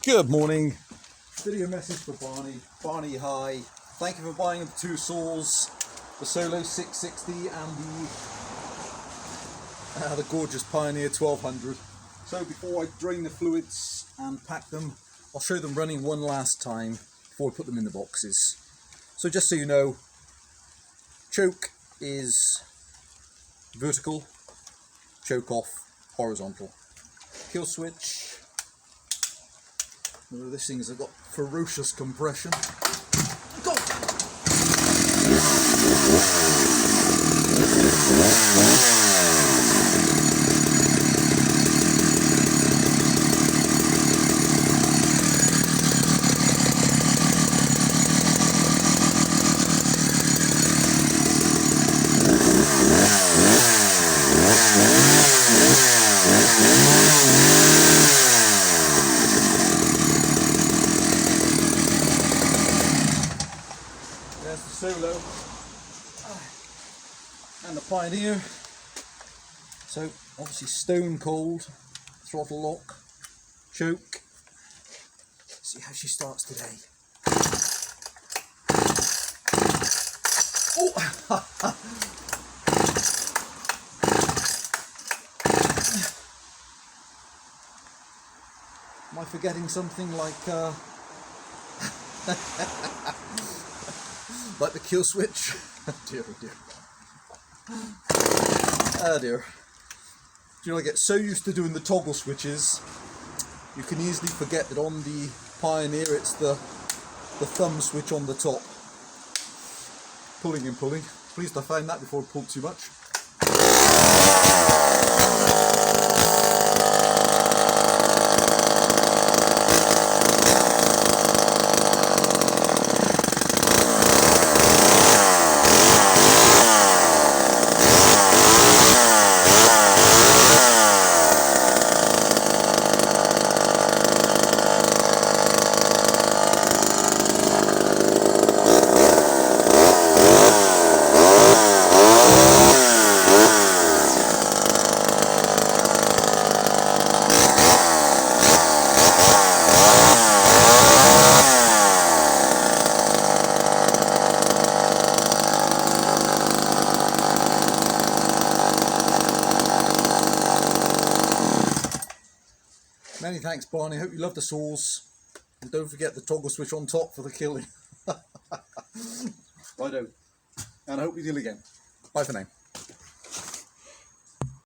Good morning. Video message for Barney. Barney, hi. Thank you for buying the two saws, the Solo 660 and the gorgeous Pioneer 1200. So before I drain the fluids and pack them, I'll show them running one last time before I put them in the boxes. So just so you know, choke is vertical, choke off horizontal. Kill switch. This thing has got ferocious compression. Go! There's the Solo and the Pioneer. So obviously stone cold, throttle lock, choke. See how she starts today. Oh! Am I forgetting something like like the kill switch? Dear, oh dear. Oh dear. Do you know, I get so used to doing the toggle switches, you can easily forget that on the Pioneer it's the thumb switch on the top. Pulling and pulling. Pleased I found that before I pulled too much. Many thanks, Barney. Hope you love the saws. And don't forget the toggle switch on top for the killing. Righto. And I hope we deal again. Bye for now.